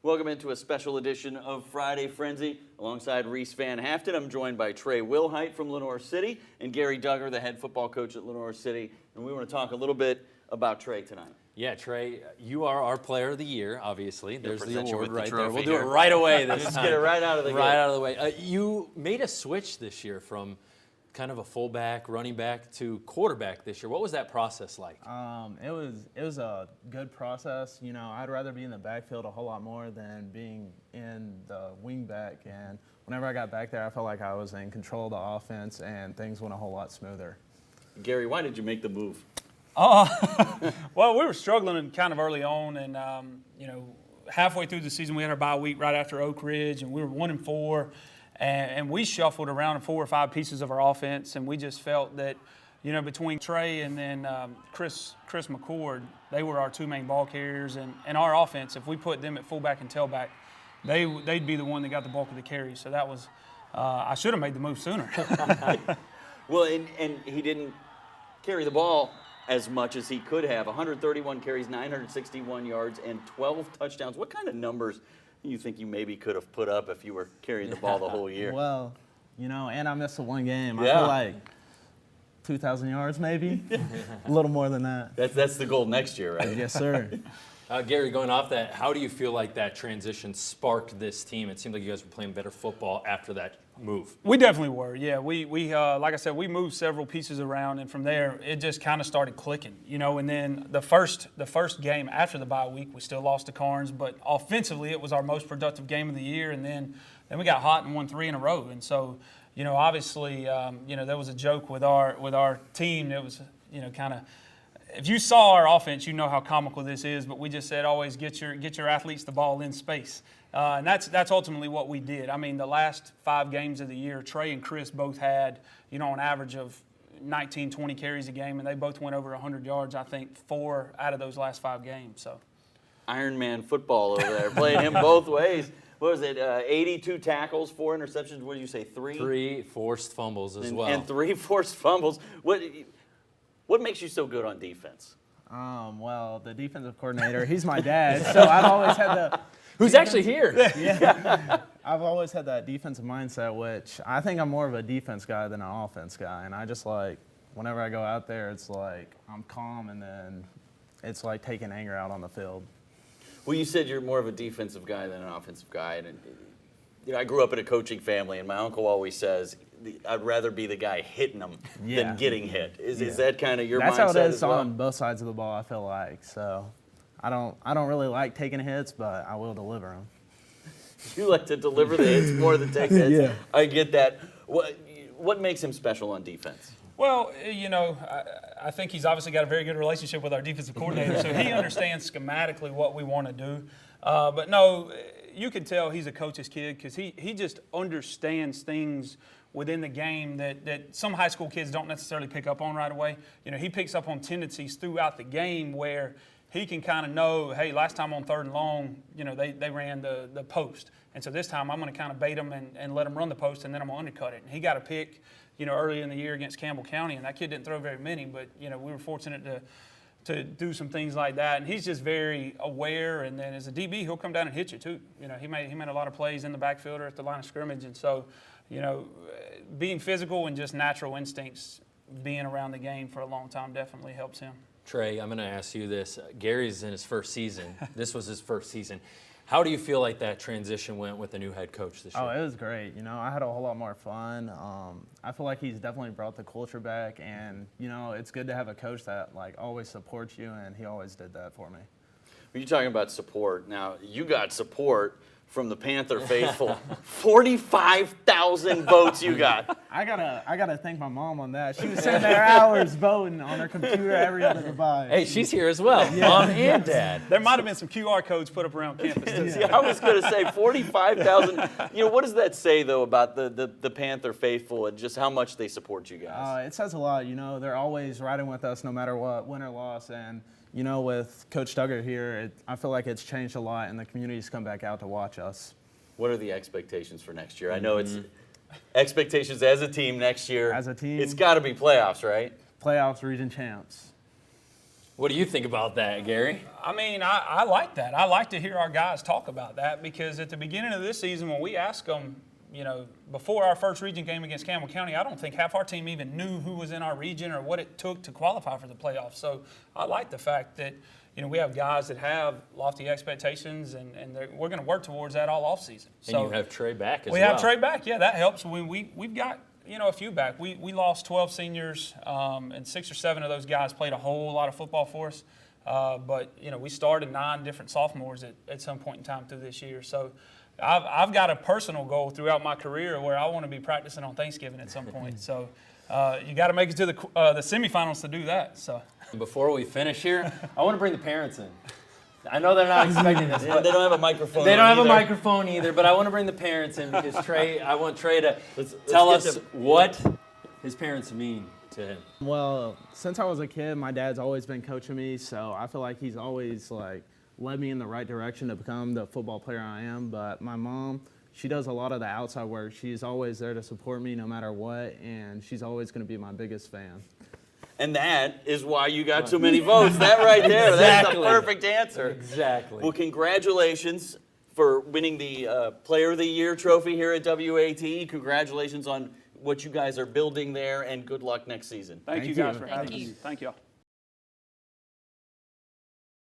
Welcome into a special edition of Friday Frenzy. Alongside Reese Van Haften, I'm joined by Trey Wilhite from Lenoir City and Gary Duggar, the head football coach at Lenoir City. And we want to talk a little bit about Trey tonight. Yeah, Trey, you are our player of the year, obviously. There's the award right there. We'll do it right away this time. Let's get it right out of the gate. Right out of the way. You made a switch this year from kind of a fullback, running back to quarterback this year. What was that process like? It was a good process. You know, I'd rather be in the backfield a whole lot more than being in the wing back. And whenever I got back there, I felt like I was in control of the offense and things went a whole lot smoother. Gary, why did you make the move? Well, we were struggling kind of early on, and halfway through the season, we had our bye week right after Oak Ridge, and we were 1-4. And we shuffled around 4 or 5 pieces of our offense, and we just felt that, between Trey and then Chris McCord, they were our 2 main ball carriers. And our offense, if we put them at fullback and tailback, they'd be the one that got the bulk of the carries. So that was, I should have made the move sooner. Well, and he didn't carry the ball as much as he could have. 131 carries, 961 yards, and 12 touchdowns. What kind of numbers you think you maybe could have put up if you were carrying the ball the whole year? Well, and I missed the one game. Yeah. I feel like 2,000 yards maybe, a little more than that. That's the goal next year, right? Yes, sir. Gary, going off that, how do you feel like that transition sparked this team? It seemed like you guys were playing better football after that move. We definitely were, yeah. We like I said, we moved several pieces around, and from there, it just kind of started clicking, And then the first game after the bye week, we still lost to Carnes, but offensively, it was our most productive game of the year, and then we got hot and won 3 in a row. And so, obviously, there was a joke with our team. It was, kind of. If you saw our offense, you know how comical this is, but we just said always get your athletes the ball in space. And that's ultimately what we did. I mean, the last 5 games of the year, Trey and Chris both had, an average of 19, 20 carries a game, and they both went over 100 yards, I think, 4 out of those last 5 games. So, Iron Man football over there, playing him both ways. What was it, 82 tackles, 4 interceptions, what did you say, 3? 3 forced fumbles as well. And 3 forced fumbles. What makes you so good on defense? Well, the defensive coordinator, he's my dad, so I've always had the Who's actually here? Yeah. I've always had that defensive mindset, which I think I'm more of a defense guy than an offense guy. And I just whenever I go out there, it's like I'm calm, and then it's like taking anger out on the field. Well, you said you're more of a defensive guy than an offensive guy. And I grew up in a coaching family, and my uncle always says, I'd rather be the guy hitting them than getting hit. Is that kind of your mindset? That's how it is as well? on both sides of the ball, I feel like. So I don't really like taking hits, but I will deliver them. You like to deliver the hits more than take hits. Yeah. I get that. What makes him special on defense? Well, I think he's obviously got a very good relationship with our defensive coordinator, so he understands schematically what we want to do. But no, you can tell he's a coach's kid because he just understands things within the game that some high school kids don't necessarily pick up on right away. He picks up on tendencies throughout the game where he can kind of know, hey, last time on 3rd and long, they ran the post. And so this time I'm going to kind of bait them and let them run the post, and then I'm going to undercut it. And he got a pick, early in the year against Campbell County, and that kid didn't throw very many, but, we were fortunate to do some things like that. And he's just very aware, and then as a DB, he'll come down and hit you too. He made a lot of plays in the backfield or at the line of scrimmage. And so, being physical and just natural instincts, being around the game for a long time definitely helps him. Trey, I'm going to ask you this. Gary's in his first season. This was his first season. How do you feel like that transition went with the new head coach this year? Oh, it was great. I had a whole lot more fun. I feel like he's definitely brought the culture back, and, it's good to have a coach that, always supports you, and he always did that for me. When you're talking about support, now you got support from the Panther faithful. 45,000 votes you got. I gotta thank my mom on that. She was sitting there hours voting on her computer every other goodbye. Hey, she's here as well, Mom and Dad. There might have been some QR codes put up around campus too. See, I was going to say 45,000. What does that say, though, about the Panther faithful and just how much they support you guys? It says a lot. They're always riding with us no matter what, win or loss. And, with Coach Duggar here, I feel like it's changed a lot, and the community's come back out to watch us. What are the expectations for next year? I know it's expectations as a team next year. As a team. It's got to be playoffs, right? Playoffs, region champs. What do you think about that, Gary? I mean, I like that. I like to hear our guys talk about that because at the beginning of this season, when we asked them, you know, before our first region game against Campbell County, I don't think half our team even knew who was in our region or what it took to qualify for the playoffs. So I like the fact that, you know, we have guys that have lofty expectations, and we're going to work towards that all offseason. And you have Trey back as well. We have Trey back. Yeah, that helps. We've got, you know, a few back. We lost 12 seniors, and 6 or 7 of those guys played a whole lot of football for us. But, you know, we started 9 different sophomores at some point in time through this year. So I've got a personal goal throughout my career where I want to be practicing on Thanksgiving at some point. So you got to make it to the semifinals to do that. So Before we finish here, I want to bring the parents in. I know they're not expecting this, Yeah, but they don't have a microphone. they don't have a either. microphone either. But I want to bring the parents in because I want Trey to Let's tell get us them. what his parents mean to him. Well, since I was a kid, my dad's always been coaching me, so I feel like he's always like led me in the right direction to become the football player I am. But my mom, she does a lot of the outside work. She's always there to support me no matter what, and she's always going to be my biggest fan. And that is why you got so many votes. That right there, Exactly. that's the perfect answer. Exactly. Well, congratulations for winning the Player of the Year trophy here at WAT. Congratulations on what you guys are building there, and good luck next season. thank you Thank guys you. for Thank having you. us. Thank y'all.